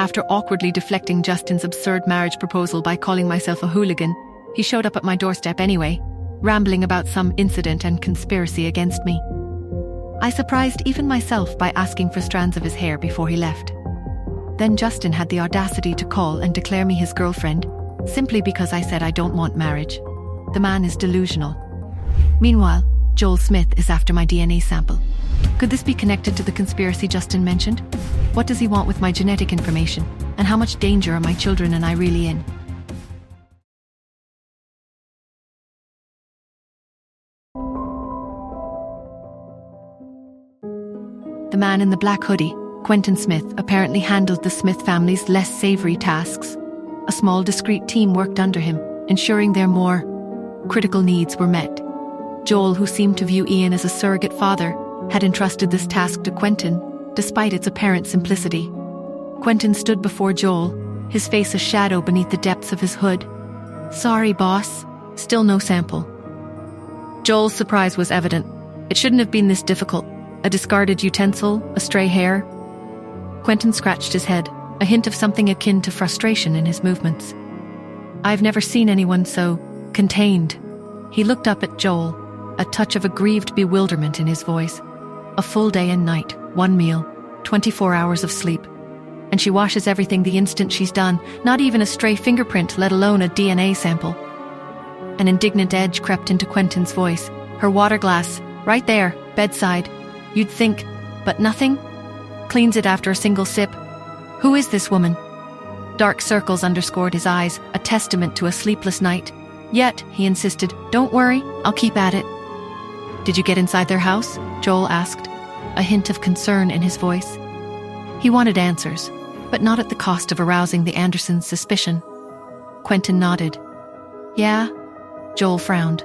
After awkwardly deflecting Justin's absurd marriage proposal by calling myself a hooligan, he showed up at my doorstep anyway, rambling about some incident and conspiracy against me. I surprised even myself by asking for strands of his hair before he left. Then Justin had the audacity to call and declare me his girlfriend, simply because I said I don't want marriage. The man is delusional. Meanwhile, Joel Smith is after my DNA sample. Could this be connected to the conspiracy Justin mentioned? What does he want with my genetic information? And how much danger are my children and I really in? The man in the black hoodie, Quentin Smith, apparently handled the Smith family's less savory tasks. A small, discreet team worked under him, ensuring their more critical needs were met. Joel, who seemed to view Ian as a surrogate father, had entrusted this task to Quentin, despite its apparent simplicity. Quentin stood before Joel, his face a shadow beneath the depths of his hood. "Sorry, boss. Still no sample." Joel's surprise was evident. It shouldn't have been this difficult. A discarded utensil, a stray hair. Quentin scratched his head, a hint of something akin to frustration in his movements. "I've never seen anyone so contained." He looked up at Joel, a touch of aggrieved bewilderment in his voice. "A full day and night, one meal, 24 hours of sleep. And she washes everything the instant she's done, not even a stray fingerprint, let alone a DNA sample." An indignant edge crept into Quentin's voice. "Her water glass, right there, bedside. You'd think, but nothing? Cleans it after a single sip. Who is this woman?" Dark circles underscored his eyes, a testament to a sleepless night. "Yet," he insisted, "don't worry, I'll keep at it." "Did you get inside their house?" Joel asked, a hint of concern in his voice. He wanted answers, but not at the cost of arousing the Andersons' suspicion. Quentin nodded. "Yeah?" Joel frowned.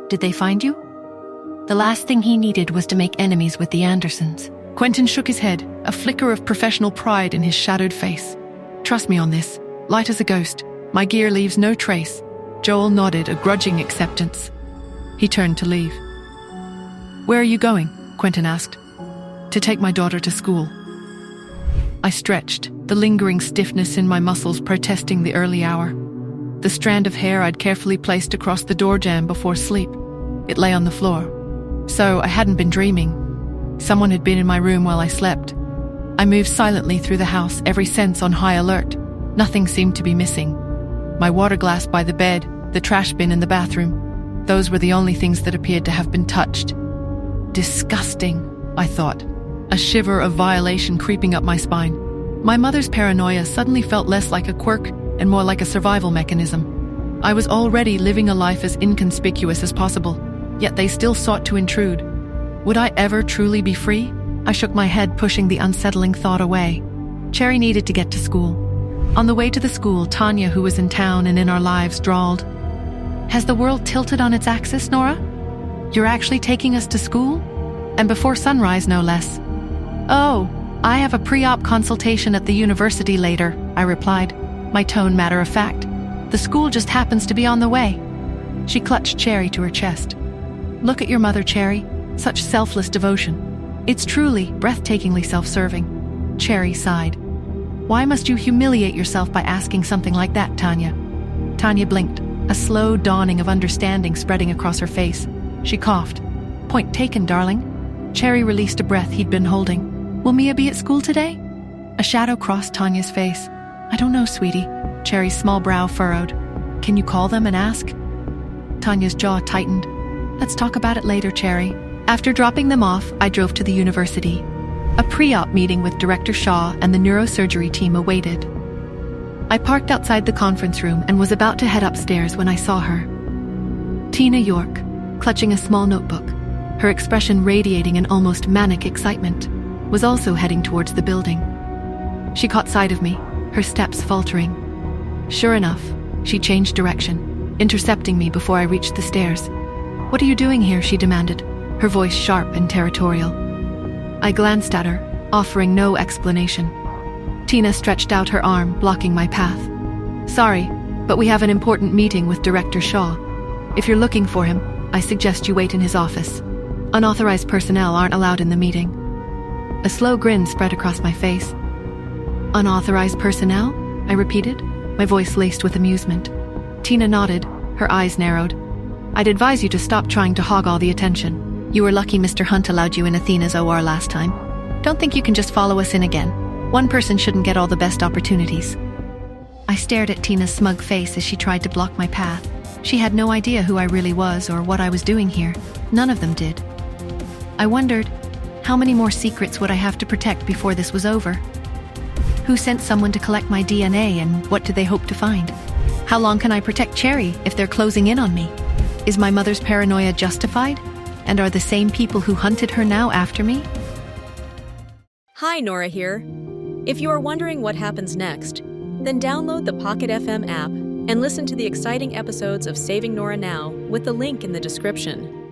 "Did they find you?" The last thing he needed was to make enemies with the Andersons. Quentin shook his head, a flicker of professional pride in his shadowed face. "Trust me on this. Light as a ghost. My gear leaves no trace." Joel nodded a grudging acceptance. He turned to leave. "Where are you going?" Quentin asked. "To take my daughter to school." I stretched, the lingering stiffness in my muscles protesting the early hour. The strand of hair I'd carefully placed across the door jamb before sleep. It lay on the floor. So I hadn't been dreaming. Someone had been in my room while I slept. I moved silently through the house, every sense on high alert. Nothing seemed to be missing. My water glass by the bed, the trash bin in the bathroom. Those were the only things that appeared to have been touched. Disgusting, I thought, a shiver of violation creeping up my spine. My mother's paranoia suddenly felt less like a quirk and more like a survival mechanism. I was already living a life as inconspicuous as possible, yet they still sought to intrude. Would I ever truly be free? I shook my head, pushing the unsettling thought away. Cherry needed to get to school. On the way to the school, Tanya, who was in town and in our lives, drawled, "Has the world tilted on its axis, Nora? You're actually taking us to school? And before sunrise, no less." "Oh, I have a pre-op consultation at the university later," I replied, my tone matter of fact. "The school just happens to be on the way." She clutched Cherry to her chest. "Look at your mother, Cherry. Such selfless devotion. It's truly, breathtakingly self-serving." Cherry sighed. "Why must you humiliate yourself by asking something like that, Tanya?" Tanya blinked, a slow dawning of understanding spreading across her face. She coughed. "Point taken, darling." Cherry released a breath he'd been holding. "Will Mia be at school today?" A shadow crossed Tanya's face. "I don't know, sweetie." Cherry's small brow furrowed. "Can you call them and ask?" Tanya's jaw tightened. "Let's talk about it later, Cherry." After dropping them off, I drove to the university. A pre-op meeting with Director Shaw and the neurosurgery team awaited. I parked outside the conference room and was about to head upstairs when I saw her. Tina York, clutching a small notebook, her expression radiating an almost manic excitement, was also heading towards the building. She caught sight of me, her steps faltering. Sure enough, she changed direction, intercepting me before I reached the stairs. "What are you doing here?" she demanded, her voice sharp and territorial. I glanced at her, offering no explanation. Tina stretched out her arm, blocking my path. "Sorry, but we have an important meeting with Director Shaw. If you're looking for him, I suggest you wait in his office. Unauthorized personnel aren't allowed in the meeting." A slow grin spread across my face. Unauthorized personnel? I repeated, my voice laced with amusement. Tina nodded, her eyes narrowed. I'd advise you to stop trying to hog all the attention. You were lucky Mr. Hunt allowed you in Athena's OR last time. Don't think you can just follow us in again. One person shouldn't get all the best opportunities. I stared at Tina's smug face as she tried to block my path. She had no idea who I really was or what I was doing here. None of them did. I wondered, how many more secrets would I have to protect before this was over? Who sent someone to collect my DNA and what do they hope to find? How long can I protect Cherry if they're closing in on me? Is my mother's paranoia justified? And are the same people who hunted her now after me? Hi, Nora here. If you are wondering what happens next, then download the Pocket FM app and listen to the exciting episodes of Saving Nora Now with the link in the description.